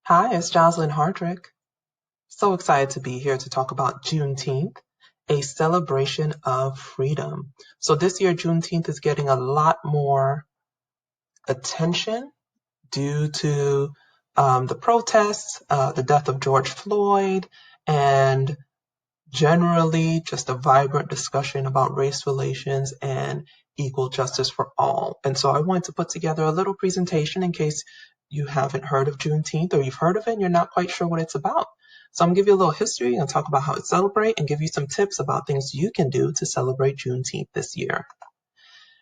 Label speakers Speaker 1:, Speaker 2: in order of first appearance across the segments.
Speaker 1: Hi, it's Jocelyn Hardrick. So excited to be here to talk about Juneteenth, a celebration of freedom. So this year, Juneteenth is getting a lot more attention due to the protests, the death of George Floyd, and generally just a vibrant discussion about race relations and equal justice for all. And so I wanted to put together a little presentation in case you haven't heard of Juneteenth or you've heard of it and you're not quite sure what it's about. So I'm gonna give you a little history and talk about how it's celebrated and give you some tips about things you can do to celebrate Juneteenth this year.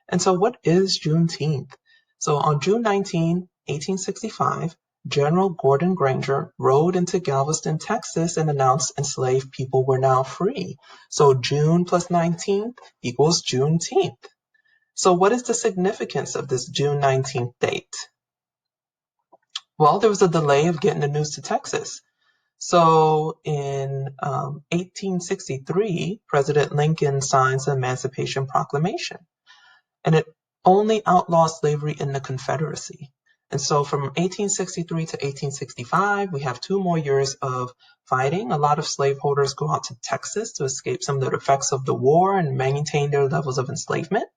Speaker 1: And so what is Juneteenth? So on June 19, 1865, General Gordon Granger rode into Galveston, Texas, and announced enslaved people were now free. So June plus 19 equals Juneteenth. So what is the significance of this June 19th date? Well, there was a delay of getting the news to Texas. So in 1863, President Lincoln signs the Emancipation Proclamation, and it only outlawed slavery in the Confederacy. And so from 1863 to 1865, we have 2 more years of fighting. A lot of slaveholders go out to Texas to escape some of the effects of the war and maintain their levels of enslavement.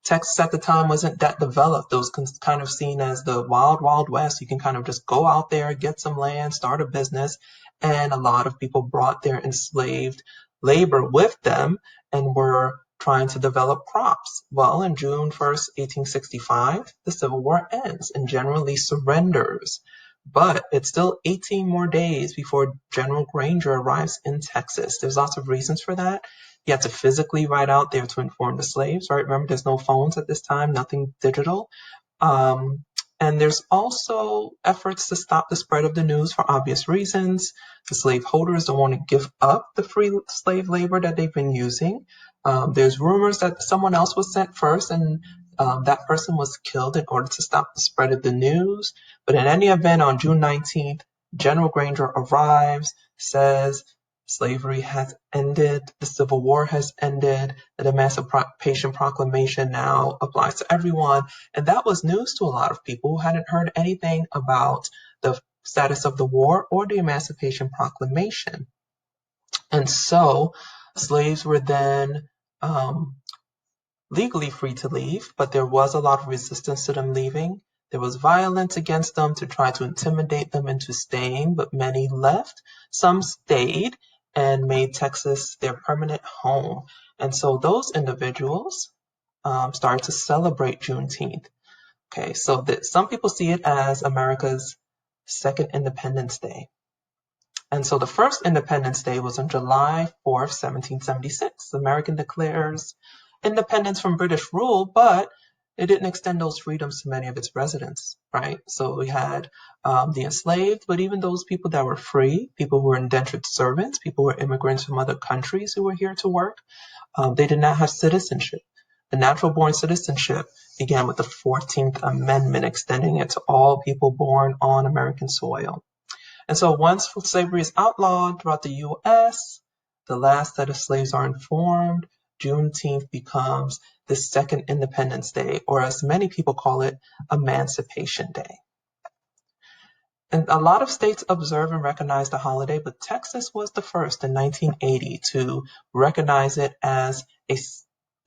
Speaker 1: Texas at the time wasn't that developed. It was kind of seen as the wild, wild west. You can kind of just go out there, get some land, start a business. And a lot of people brought their enslaved labor with them and were trying to develop crops. Well, in June 1st, 1865, the Civil War ends and generally surrenders. But it's still 18 more days before General Granger arrives in Texas. There's lots of reasons for that. You had to physically ride out there to inform the slaves, right? Remember, there's no phones at this time, nothing digital. Um, and there's also efforts to stop the spread of the news for obvious reasons. The slaveholders don't want to give up the free slave labor that they've been using. There's rumors that someone else was sent first and that person was killed in order to stop the spread of the news. But in any event, on June 19th, General Granger arrives, says slavery has ended, the Civil War has ended, the Emancipation Proclamation now applies to everyone. And that was news to a lot of people who hadn't heard anything about the status of the war or the Emancipation Proclamation. And so slaves were then legally free to leave, but there was a lot of resistance to them leaving. There was violence against them to try to intimidate them into staying, but many left. Some stayed and made Texas their permanent home. And so those individuals started to celebrate Juneteenth. Okay, so that some people see it as America's second Independence Day. And so the first Independence Day was on July 4th, 1776. America declares independence from British rule, but it didn't extend those freedoms to many of its residents, right? So we had the enslaved, but even those people that were free, people who were indentured servants, people who were immigrants from other countries who were here to work, they did not have citizenship. The natural born citizenship began with the 14th Amendment, extending it to all people born on American soil. And so once slavery is outlawed throughout the U.S., the last set of slaves are informed, Juneteenth becomes the second Independence Day, or as many people call it, Emancipation Day. And a lot of states observe and recognize the holiday, but Texas was the first in 1980 to recognize it as a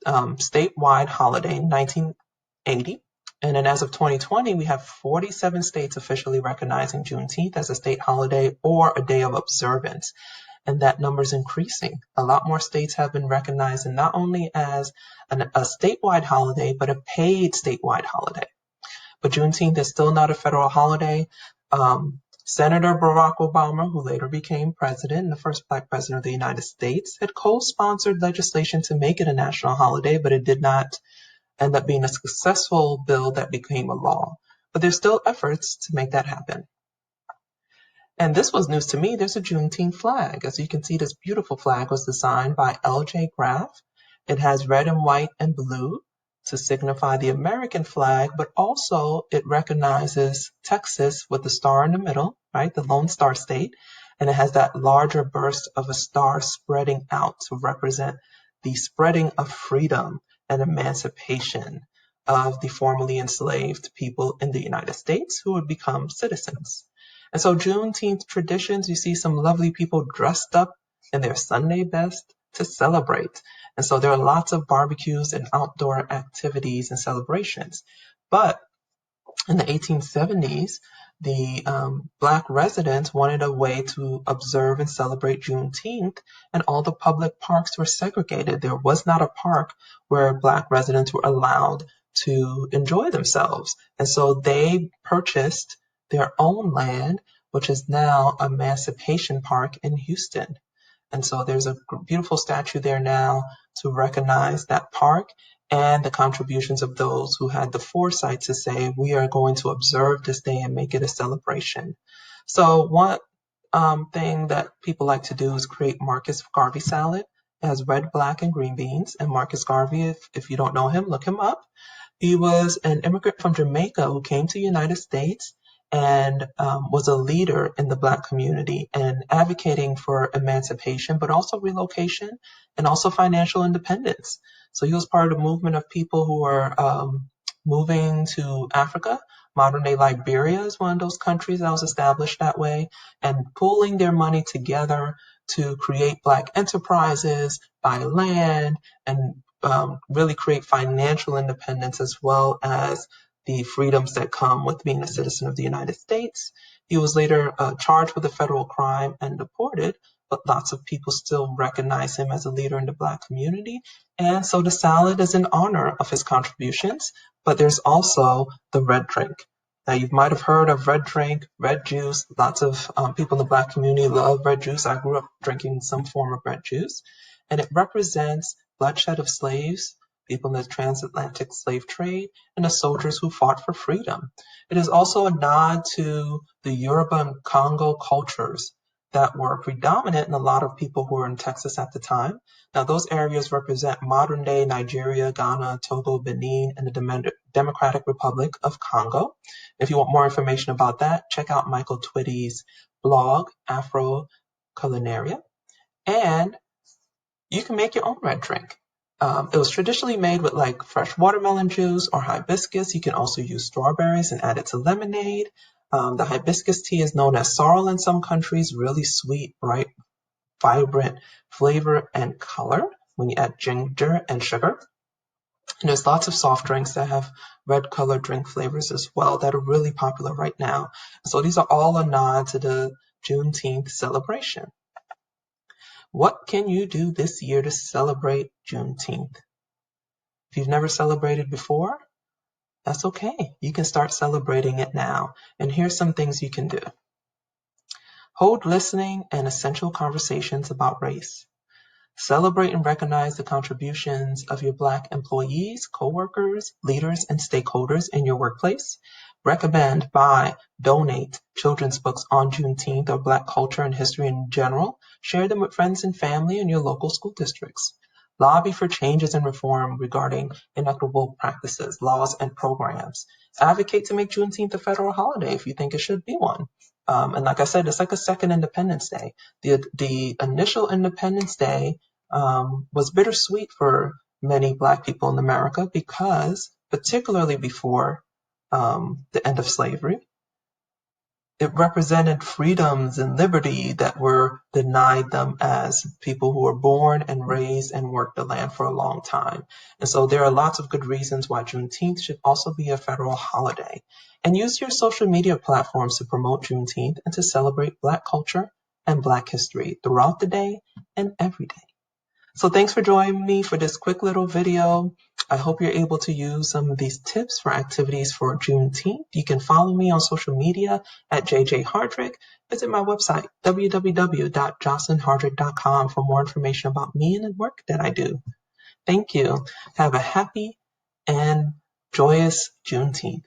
Speaker 1: statewide holiday in 1980. And then as of 2020, we have 47 states officially recognizing Juneteenth as a state holiday or a day of observance. And that number is increasing. A lot more states have been recognizing not only as a statewide holiday, but a paid statewide holiday. But Juneteenth is still not a federal holiday. Senator Barack Obama, who later became president and the first Black president of the United States, had co-sponsored legislation to make it a national holiday, but it did not end up being a successful bill that became a law. But there's still efforts to make that happen. And this was news to me. There's a Juneteen flag. As you can see, this beautiful flag was designed by L.J. Graff. It has red and white and blue to signify the American flag, but also it recognizes Texas with the star in the middle, right? The Lone Star State. And it has that larger burst of a star spreading out to represent the spreading of freedom and emancipation of the formerly enslaved people in the United States who would become citizens. And so Juneteenth traditions, you see some lovely people dressed up in their Sunday best to celebrate. And so there are lots of barbecues and outdoor activities and celebrations. But in the 1870s, the Black residents wanted a way to observe and celebrate Juneteenth, and all the public parks were segregated. There was not a park where Black residents were allowed to enjoy themselves. And so they purchased their own land, which is now Emancipation Park in Houston. And so there's a beautiful statue there now to recognize that park and the contributions of those who had the foresight to say, we are going to observe this day and make it a celebration. So one thing that people like to do is create Marcus Garvey salad. It has red, black, and green beans. And Marcus Garvey, if you don't know him, look him up. He was an immigrant from Jamaica who came to the United States and was a leader in the Black community and advocating for emancipation, but also relocation and also financial independence. So he was part of the movement of people who were moving to Africa. Modern day Liberia is one of those countries that was established that way, and pooling their money together to create Black enterprises, buy land, and really create financial independence as well as the freedoms that come with being a citizen of the United States. He was later charged with a federal crime and deported, but lots of people still recognize him as a leader in the Black community. And so the salad is in honor of his contributions, but there's also the red drink. Now, you might have heard of red drink, red juice. Lots of people in the Black community love red juice. I grew up drinking some form of red juice, and it represents bloodshed of slaves, people in the transatlantic slave trade, and the soldiers who fought for freedom. It is also a nod to the Yoruba and Congo cultures that were predominant in a lot of people who were in Texas at the time. Now, those areas represent modern-day Nigeria, Ghana, Togo, Benin, and the Democratic Republic of Congo. If you want more information about that, check out Michael Twitty's blog, Afro Culinaria. And you can make your own red drink. It was traditionally made with like fresh watermelon juice or hibiscus. You can also use strawberries and add it to lemonade. The hibiscus tea is known as sorrel in some countries, really sweet, bright, vibrant flavor and color when you add ginger and sugar. And there's lots of soft drinks that have red colored drink flavors as well that are really popular right now. So these are all a nod to the Juneteenth celebration. What can you do this year to celebrate Juneteenth? If you've never celebrated before, that's okay. You can start celebrating it now. And here's some things you can do. Hold listening and essential conversations about race. Celebrate and recognize the contributions of your Black employees, coworkers, leaders, and stakeholders in your workplace. Recommend, buy, donate children's books on Juneteenth or Black culture and history in general. Share them with friends and family in your local school districts. Lobby for changes and reform regarding inequitable practices, laws, and programs. Advocate to make Juneteenth a federal holiday if you think it should be one. And like I said, it's like a second Independence Day. The initial Independence Day was bittersweet for many Black people in America because, particularly before the end of slavery, it represented freedoms and liberty that were denied them as people who were born and raised and worked the land for a long time. And so there are lots of good reasons why Juneteenth should also be a federal holiday. And use your social media platforms to promote Juneteenth and to celebrate Black culture and Black history throughout the day and every day. So thanks for joining me for this quick little video. I hope you're able to use some of these tips for activities for Juneteenth. You can follow me on social media at JJ Hardrick. Visit my website, www.jocelynhardrick.com, for more information about me and the work that I do. Thank you. Have a happy and joyous Juneteenth.